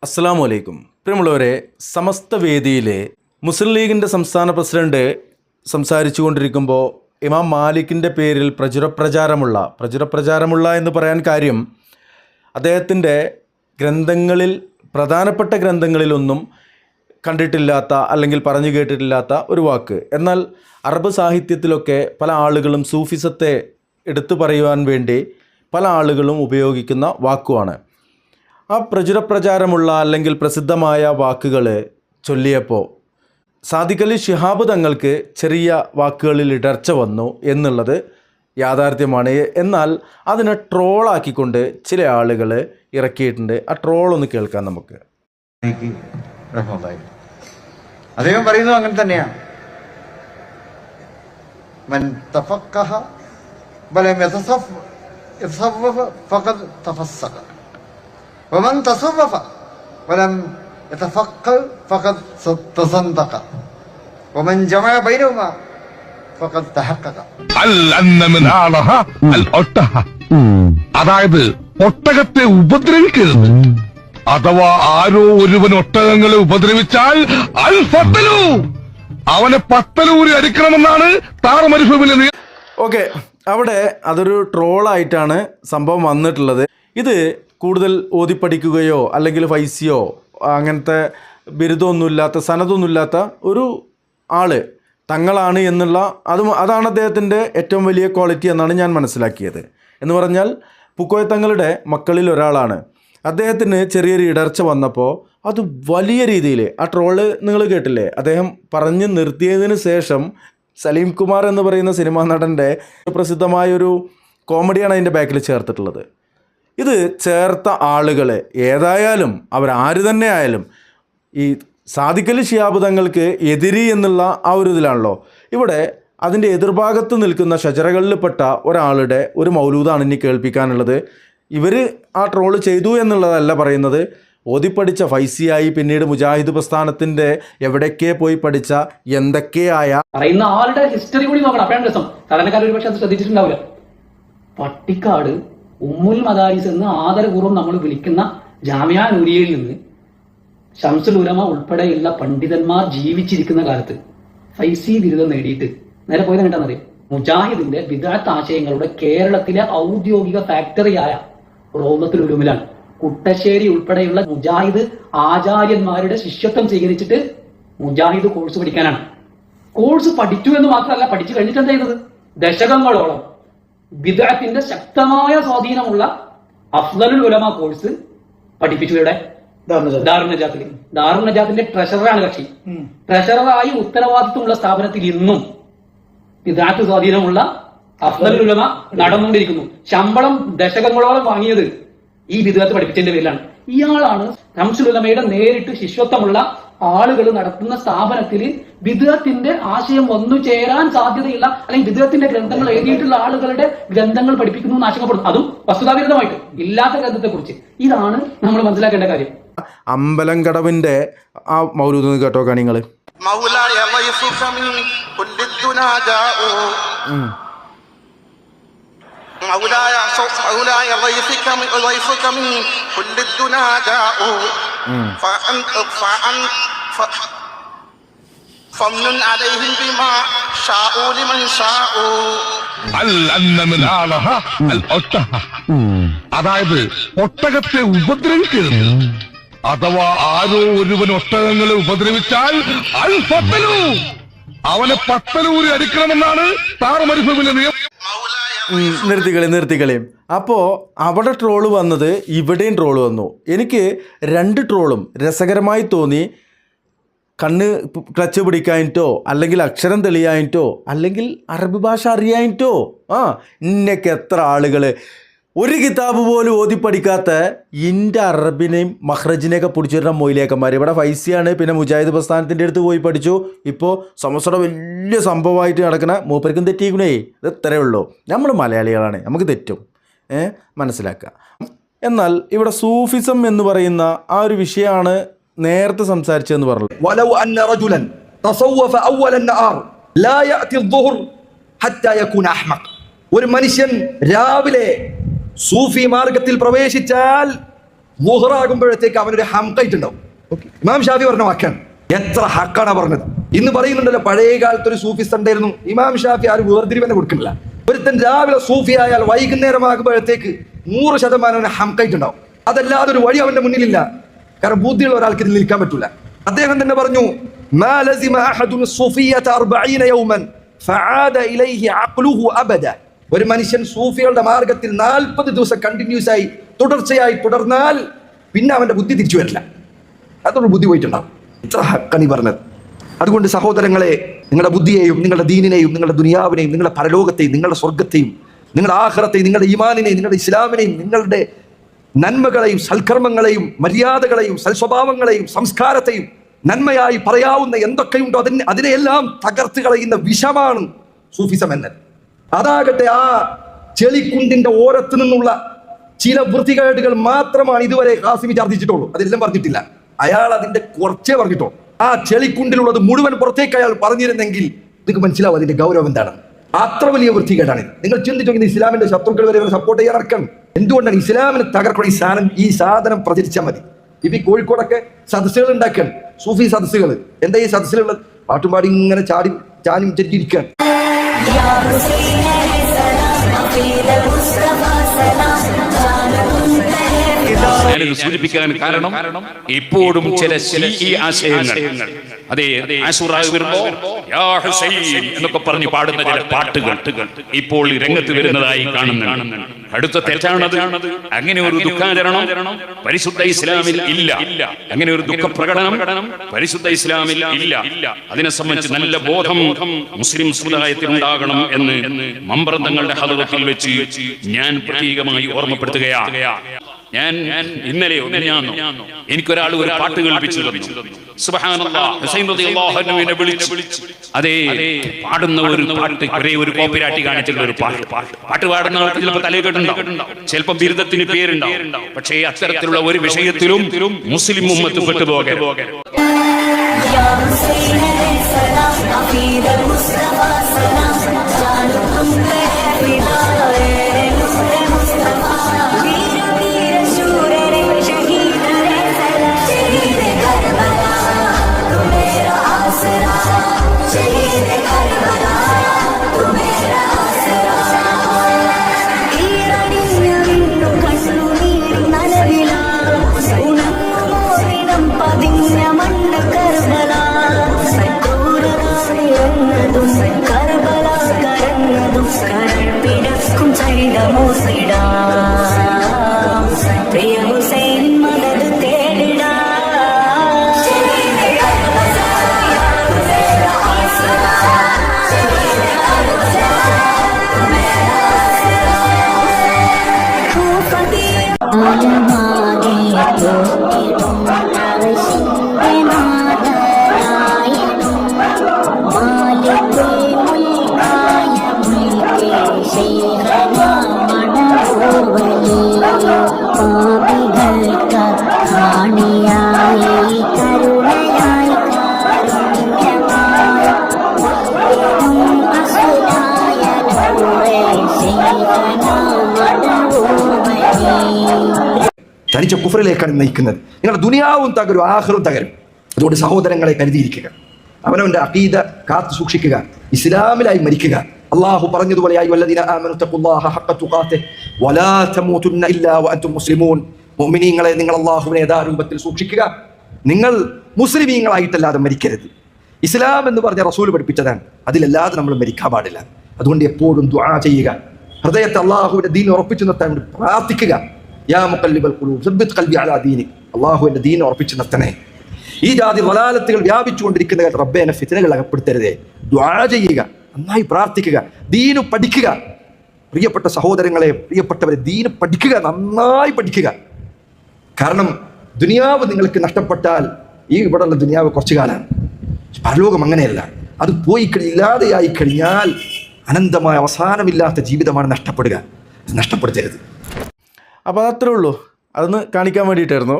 അസ്സലാമു അലൈക്കും. പ്രിയമുള്ളവരെ, സമസ്ത വേദിയിലെ മുസ്ലിം ലീഗിൻ്റെ സംസ്ഥാന പ്രസിഡന്റ് സംസാരിച്ചു കൊണ്ടിരിക്കുമ്പോൾ ഇമാം മാലിക്കിൻ്റെ പേരിൽ പ്രചുരപ്രചാരമുള്ള എന്ന് പറയാൻ കാര്യം, അദ്ദേഹത്തിൻ്റെ ഗ്രന്ഥങ്ങളിൽ, പ്രധാനപ്പെട്ട ഗ്രന്ഥങ്ങളിലൊന്നും കണ്ടിട്ടില്ലാത്ത അല്ലെങ്കിൽ പറഞ്ഞു കേട്ടിട്ടില്ലാത്ത ഒരു വാക്ക്. എന്നാൽ അറബ് സാഹിത്യത്തിലൊക്കെ പല ആളുകളും സൂഫിസത്തെ എടുത്തു പറയുവാൻ വേണ്ടി പല ആളുകളും ഉപയോഗിക്കുന്ന വാക്കുമാണ്. ആ പ്രചാരമുള്ള അല്ലെങ്കിൽ പ്രസിദ്ധമായ വാക്കുകൾ ചൊല്ലിയപ്പോൾ സാദിഖ് അലി ശിഹാബ് തങ്ങൾക്ക് ചെറിയ വാക്കുകളിൽ ഇടർച്ച വന്നു എന്നുള്ളത് യാഥാർത്ഥ്യമാണ്. എന്നാൽ അതിനെ ട്രോളാക്കിക്കൊണ്ട് ചില ആളുകൾ ഇറക്കിയിട്ടുണ്ട്. ആ ട്രോളൊന്ന് കേൾക്കാം നമുക്ക്. അദ്ദേഹം പറയുന്നത് അങ്ങനെ തന്നെയാണ്. മൻ തഫഖഹ വലം യതസവ്വഫ ഫഖദ് തഫസ്സഖ വമൻ തസവ്വഫ വലം യതഫഖഹ ഫഖദ് തസന്തഖ വമൻ ജമഅ ബൈനഹുമാ ഫഖദ് തഹഖഖ. അതായത് ഒട്ടകത്തെ ഉപദ്രവിക്കരുത്, അഥവാ ആരോ ഒരുവൻ ഒട്ടകങ്ങളെ ഉപദ്രവിച്ചാൽ അൽ ഫത്തലു, അവനെ പത്തലൂരി അടിക്കണമെന്നാണ് താറമരുഭൂമിയിലെ നിയമം. ഓക്കെ, അവിടെ അതൊരു ട്രോളായിട്ടാണ് സംഭവം വന്നിട്ടുള്ളത്. ഇത് കൂടുതൽ ഓതിപ്പടിക്കുകയോ അല്ലെങ്കിൽ ഫൈസിയോ അങ്ങനത്തെ ബിരുദമൊന്നുമില്ലാത്ത, സനതൊന്നുമില്ലാത്ത ഒരു ആള് തങ്ങളാണ് എന്നുള്ള അതാണ് അദ്ദേഹത്തിൻ്റെ ഏറ്റവും വലിയ ക്വാളിറ്റി എന്നാണ് ഞാൻ മനസ്സിലാക്കിയത്. എന്ന് പറഞ്ഞാൽ പൂക്കോയ തങ്ങളുടെ മക്കളിൽ ഒരാളാണ്. അദ്ദേഹത്തിന് ചെറിയൊരു ഇടർച്ച വന്നപ്പോൾ അത് വലിയ രീതിയിൽ, ആ ട്രോള് നിങ്ങൾ കേട്ടില്ലേ, അദ്ദേഹം പറഞ്ഞു നിർത്തിയതിന് ശേഷം സലീം കുമാർ എന്ന് പറയുന്ന സിനിമാ നടൻ്റെ പ്രസിദ്ധമായൊരു കോമഡിയാണ് അതിൻ്റെ ബാക്കിൽ ചേർത്തിട്ടുള്ളത്. ഇത് ചേർത്ത ആളുകൾ ഏതായാലും അവരാര് തന്നെ ആയാലും ഈ സാദിഖ് അലി ശിഹാബ് തങ്ങൾക്ക് എതിരി എന്നുള്ള ആ ഒരു ഇതിലാണല്ലോ. ഇവിടെ അതിൻ്റെ എതിർഭാഗത്ത് നിൽക്കുന്ന ഷജറകളിൽപ്പെട്ട ഒരാളുടെ ഒരു മൗലൂദാണ് ഇനി കേൾപ്പിക്കാനുള്ളത്. ഇവർ ആ ട്രോള് ചെയ്തു എന്നുള്ളതല്ല പറയുന്നത്. ഓതിപ്പടിച്ച ഫൈസിയായി പിന്നീട് മുജാഹിദ് പ്രസ്ഥാനത്തിൻ്റെ എവിടേക്കേ പോയി പഠിച്ച എന്തൊക്കെയായ പറയുന്ന ആളുടെ ഹിസ്റ്ററി കൂടി നോക്കണം. അപ്പോഴാണ് രസം. സാധാരണക്കാർ ഒരു പക്ഷെ അത് ശ്രദ്ധിച്ചിട്ടുണ്ടാവില്ല. പട്ടിക്കാട് ഉമ്മുൽ മദാരിസ് എന്ന് ആദരപൂർവ്വം നമ്മൾ വിളിക്കുന്ന ജാമിയ നൂരിയയിൽ നിന്ന് ശംസുൽ ഉലമ ഉൾപ്പെടെയുള്ള പണ്ഡിതന്മാർ ജീവിച്ചിരിക്കുന്ന കാലത്ത് ഫൈസി ബിരുദം നേടിയിട്ട് നേരെ പോയത് കണ്ടാന്നറിയാം. മുജാഹിദിന്റെ വിദഅത്ത് ആശയങ്ങളുടെ കേരളത്തിലെ ഔദ്യോഗിക ഫാക്ടറിയായ റൗളത്തുൽ ഉലൂമിലാണ്. കുട്ടശ്ശേരി ഉൾപ്പെടെയുള്ള മുജാഹിദ് ആചാര്യന്മാരുടെ ശിഷ്യത്വം സ്വീകരിച്ചിട്ട് മുജാഹിദ് കോഴ്സ് പഠിക്കാനാണ്. കോഴ്സ് പഠിച്ചു എന്ന് മാത്രമല്ല, പഠിച്ചു കഴിഞ്ഞിട്ട് എന്താ ചെയ്തത്? ദശകങ്ങളോളം ബിദ്അത്തിന്റെ ശക്തമായ സ്വാധീനമുള്ള അഫ്ളലുൽ ഉലമ കോഴ്സ് പഠിപ്പിച്ചു. ഇവിടെ ദാറുൻ നജാത്തിന്റെ ട്രഷററാണ് കക്ഷി. ട്രഷററായി ഉത്തരവാദിത്വമുള്ള സ്ഥാപനത്തിൽ ഇന്നും ബിദ്അത്ത് സ്വാധീനമുള്ള അഫ്ളലുൽ ഉലമ നടന്നുകൊണ്ടിരിക്കുന്നു. ശമ്പളം ദശകങ്ങളോളം വാങ്ങിയത് ഈ ബിദ്അത്ത് പഠിപ്പിച്ചതിന്റെ പേരിലാണ്. ഇയാളാണ് ശംസുൽ ഉലമയുടെ നേരിട്ട് ശിഷ്യത്വമുള്ള ആളുകൾ നടത്തുന്ന സ്ഥാപനത്തിൽ ബിദ്അത്തിന്റെ ആശയം വന്നു ചേരാൻ സാധ്യതയുള്ള അല്ലെങ്കിൽ ബിദ്അത്തിന്റെ ഗ്രന്ഥങ്ങൾ എഴുതിയിട്ടുള്ള ആളുകളുടെ ഗ്രന്ഥങ്ങൾ പഠിപ്പിക്കുന്നു എന്ന് ആശങ്കപ്പെടുന്നു. അതും വസ്തുതാവിരുദ്ധമായിട്ട് ഇല്ലാത്ത ഗ്രന്ഥത്തെ കുറിച്ച്. ഇതാണ് നമ്മൾ മനസ്സിലാക്കേണ്ട കാര്യം. അമ്പലംകടവിന്റെ ആ മൗലൂദ് കേട്ടോ നിങ്ങൾ. فمن عليهم بما شاءوا لمن شاءوا. അതായത് ഒട്ടകത്തെ ഉപദ്രവിക്കരുത്, അഥവാ ആരോ ഒരുവൻ ഒട്ടകങ്ങളെ ഉപദ്രവിച്ചാൽ അൽ ഫത്തലു, അവനെ പത്തലൂരി അടിക്കണമെന്നാണ് താറമരുഭൂമിയിലെ നിയമം. നിർത്തിക്കളയും. അപ്പോൾ അവിടെ ട്രോള് വന്നത്, ഇവിടെയും ട്രോള് വന്നു. എനിക്ക് രണ്ട് ട്രോളും രസകരമായി തോന്നി. കണ്ണ് ക്ലച്ച് പിടിക്കാനിട്ടോ അല്ലെങ്കിൽ അക്ഷരം തെളിയാനിട്ടോ അല്ലെങ്കിൽ അറബി ഭാഷ അറിയാനിട്ടോ ഇന്നൊക്കെ എത്ര ആളുകൾ ഒരു കിതാബ് പോലും ഓതി പഠിക്കാത്ത ഇൻ്റെ അറബിനെയും മഹ്റജിനെയൊക്കെ പിടിച്ചിരുന്ന മൊയിലേക്കന്മാർ ഇവിടെ ഫൈസിയാണ്. പിന്നെ മുജാഹിദ് പ്രസ്ഥാനത്തിൻ്റെ അടുത്ത് പോയി പഠിച്ചു. ഇപ്പോൾ സമസ്തയുടെ വലിയ സംഭവമായിട്ട് നടക്കുന്ന മൂപ്പർക്കും തെറ്റിക്കണേ. ഇത് ഇത്രയേ ഉള്ളൂ. നമ്മൾ മലയാളികളാണ്, നമുക്ക് തെറ്റും, മനസ്സിലാക്കുക. എന്നാൽ ഇവിടെ സൂഫിസം എന്ന് പറയുന്ന ആ ഒരു വിഷയമാണ് നേരത്തെ സംസാരിച്ചതെന്ന് പറഞ്ഞു. വലൗ അന്ന റജുലൻ തസവ്വഫ അവ്വല അൻ-നഹാർ ലാ യഅതി അദ്-ദുഹർ ഹത്താ യകൂന അഹ്മഖ്. ഒരു മനുഷ്യൻ രാവിലെ സൂഫി മാർഗത്തിൽ പ്രവേശിച്ചാൽ ളുഹറാകുമ്പോഴത്തേക്ക് അവനൊരു ഹംഖായിട്ടുണ്ടാവും. ഇമാം ഷാഫി പറഞ്ഞ വാക്കാണ്. എത്ര ഹക്കാണ് പറഞ്ഞത്. ഇന്ന് പറയുന്നുണ്ടല്ലോ പഴയ കാലത്ത് ഒരു സൂഫിസ്റ്റ് ഉണ്ടായിരുന്നു. ഇമാം ഷാഫി ആരും വേർതിരിവെന്നെ കൊടുക്കുന്നില്ല. ഒരുത്തൻ രാവിലെ സൂഫി ആയാൽ വൈകുന്നേരമാകുമ്പോഴത്തേക്ക് 100% ഹംഖായിട്ടുണ്ടാവും. അതല്ലാതെ ഒരു വഴി അവന്റെ മുന്നിലില്ല. കാരണം ബുദ്ധിയുള്ള ഒരാൾക്ക് ഇതിൽ നിൽക്കാൻ പറ്റൂല. അദ്ദേഹം തന്നെ പറഞ്ഞു, മാ ലസിമ അഹദുൻ സൂഫിയ്യത 40 യൗമൻ ഫആദ ഇലൈഹി അഖ്ലുഹു അബദ. ഒരു മനുഷ്യൻ സൂഫികളുടെ മാർഗത്തിൽ 40 ദിവസം കണ്ടിന്യൂസ് ആയി തുടർച്ചയായി തുടർന്നാൽ പിന്നെ അവന്റെ ബുദ്ധി തിരിച്ചു വരില്ല. അതൊരു ബുദ്ധി പോയിട്ടുണ്ടാവും. ഇത്ര ഹക്കണി പറഞ്ഞത്. അതുകൊണ്ട് സഹോദരങ്ങളെ, നിങ്ങളുടെ ബുദ്ധിയെയും നിങ്ങളുടെ ദീനിനെയും നിങ്ങളുടെ ദുനിയാവിനെയും നിങ്ങളുടെ പരലോകത്തെയും നിങ്ങളുടെ സ്വർഗത്തെയും നിങ്ങളുടെ ആഖിറത്തെയും നിങ്ങളുടെ ഈമാനിനെയും നിങ്ങളുടെ ഇസ്ലാമിനെയും നിങ്ങളുടെ നന്മകളെയും സൽക്കർമ്മങ്ങളെയും മര്യാദകളെയും സൽസ്വഭാവങ്ങളെയും സംസ്കാരത്തെയും നന്മയായി പറയാവുന്ന എന്തൊക്കെയുണ്ടോ അതിനെയെല്ലാം തകർത്ത് കളയുന്ന വിഷമാണ് സൂഫിസം എന്നത്. അതാകട്ടെ ആ ചെളിക്കുണ്ടിന്റെ ഓരത്ത് നിന്നുള്ള ചില വൃത്തികേടുകൾ മാത്രമാണ് ഇതുവരെ ഖാസിമി ഛർദ്ദിച്ചിട്ടുള്ളൂ. അതെല്ലാം പറഞ്ഞിട്ടില്ല. അയാൾ അതിന്റെ കുറച്ചേ പറഞ്ഞിട്ടുള്ളൂ. ആ ചെളിക്കുണ്ടിലുള്ളത് മുഴുവൻ പുറത്തേക്ക് അയാൾ പറഞ്ഞിരുന്നെങ്കിൽ നിങ്ങൾക്ക് മനസ്സിലാവും അതിന്റെ ഗൗരവം എന്താണ്. അത്ര വലിയ വൃത്തികേടാണ്. നിങ്ങൾ ചിന്തിച്ചു, ഇസ്ലാമിന്റെ ശത്രുക്കൾ വരെ സപ്പോർട്ട് ചെയ്യാൻ ഇറക്കണം. എന്തുകൊണ്ടാണ് ഇസ്ലാമിനെ തകർക്കണം? ഈ സാധനം പ്രചരിച്ചാൽ മതി. ഇപ്പൊ ഈ കോഴിക്കോടൊക്കെ സദസ്സുകൾ ഉണ്ടാക്കാൻ, സൂഫി സദസ്സുകൾ. എന്താ ഈ സദസ്സിലുള്ളത്? പാട്ടുപാടി ഇങ്ങനെ ചാനും ചെറ്റിരിക്കാൻ. ഞാനിത് സൂചിപ്പിക്കാൻ കാരണം ഇപ്പോഴും ചില ശീഈ ആശയങ്ങൾ, അതെ, ആശുറാ വരുമ്പോ യാ ഹുസൈൻ എന്നൊക്കെ പറഞ്ഞ് പാടുന്ന ചില പാട്ടുകൾ ഇപ്പോൾ രംഗത്ത് വരുന്നതായി കാണുന്നുണ്ട്. അടുത്ത തെറ്റാണത്. അങ്ങനെ ഒരു ദുഃഖാചരണം പരിശുദ്ധ ഇസ്ലാമിൽ ഇല്ല. അങ്ങനെ ഒരു ദുഃഖ പ്രകടനം പരിശുദ്ധ ഇസ്ലാമിൽ ഇല്ല. അതിനെ സംബന്ധിച്ച് നല്ല ബോധം മുസ്ലിം സമുദായത്തിൽ ഉണ്ടാകണം എന്ന് മമ്പ്രന്തങ്ങളുടെ ഹദറത്തിൽ വെച്ച് ഞാൻ പ്രത്യേകമായി ഓർമ്മപ്പെടുത്തുകയാണ്. ഞാൻ ഇന്നലെ എനിക്കൊരാൾ ഒരു പാട്ട് കേൾപ്പിച്ചു തന്നു. സുബ്ഹാനല്ലാഹ്, ഹുസൈൻ റളിയല്ലാഹു അൻഹുവിനെ വിളിച്ചു. അതേ, പാടുന്ന ഒരു പാട്ട്, ഒരു കോപ്പിരാട്ടി കാണിച്ചുള്ള ഒരു പാട്ട് പാടുന്ന ആൾക്ക് ചിലപ്പോൾ തലയിൽ കേട്ടുണ്ടാവും, ചിലപ്പോൾ ബിരുദത്തിന് പേരുണ്ടാവും. പക്ഷേ അത്തരത്തിലുള്ള ഒരു വിഷയത്തിലും മുസ്ലിം ഉമ്മത്ത് പെട്ടുപോകരുത്. തനിച്ച കുഫറിലേക്കാണ് നയിക്കുന്നത്. നിങ്ങളുടെ ദുനിയാവും തകരും, ആഖിറവും തകരും. അതുകൊണ്ട് സഹോദരങ്ങളെ കരുതിയിരിക്കുക, അവനവന്റെ അഖീദ കാത്തു സൂക്ഷിക്കുക, ഇസ്ലാമിലായി മരിക്കുക. അള്ളാഹു പറഞ്ഞതുപോലെ അയ്യുഹല്ലദീന ആമനൂ തഖുല്ലാഹ ഹഖ്ക തുഖാതിഹി വലാ തമൂതുന്ന ഇല്ലാ വഅൻതും മുസ്ലിമൂൻ. മുഅ്മിനീങ്ങളെ, നിങ്ങൾ അള്ളാഹുവിനെ യഥാരൂപത്തിൽ സൂക്ഷിക്കുക, നിങ്ങൾ മുസ്ലിമീങ്ങളായിട്ടല്ലാതെ മരിക്കരുത്. ഇസ്ലാം എന്ന് പറഞ്ഞ റസൂൽ പഠിപ്പിച്ചതാണ്, അതിലല്ലാതെ നമ്മൾ മരിക്കാൻ പാടില്ല. അതുകൊണ്ട് എപ്പോഴും ദുആ ചെയ്യുക, ഹൃദയത്തെ അള്ളാഹുവിന്റെ ദീൻ ഉറപ്പിച്ചു നിർത്താൻ വേണ്ടി പ്രാർത്ഥിക്കുക. യാ മുഖല്ലിബൽ ഖുലൂബ് സബ്ബിത് ഖൽബി അലാ ദീനിക്. അള്ളാഹുവിന്റെ ദീൻ ഉറപ്പിച്ചു നിർത്തണേ. ഈ ജാതി വലാലത്തുകൾ വ്യാപിച്ചുകൊണ്ടിരിക്കുന്ന കാലത്ത് റബ്ബേ എന്നെ ഫിത്നകൾ അകപ്പെടുത്തരുതേ. ദുആ ചെയ്യുക, നന്നായി പ്രാർത്ഥിക്കുക, ദീന് പഠിക്കുക. പ്രിയപ്പെട്ട സഹോദരങ്ങളെ, പ്രിയപ്പെട്ടവരെ, ദീന് പഠിക്കുക, നന്നായി പഠിക്കുക. കാരണം ദുനിയാവ് നിങ്ങൾക്ക് നഷ്ടപ്പെട്ടാൽ ഈ ഇവിടെയുള്ള ദുനിയാവ് കുറച്ചു കാലമാണ്. പരലോകം അങ്ങനെയല്ല. അത് പോയി ഇല്ലാതെയായി കഴിഞ്ഞാൽ അനന്തമായ അവസാനമില്ലാത്ത ജീവിതമാണ് നഷ്ടപ്പെടുക. നഷ്ടപ്പെടുത്തരുത്. അപ്പോൾ അതത്രേ ഉള്ളൂ. അതൊന്ന് കാണിക്കാൻ വേണ്ടിയിട്ടായിരുന്നു.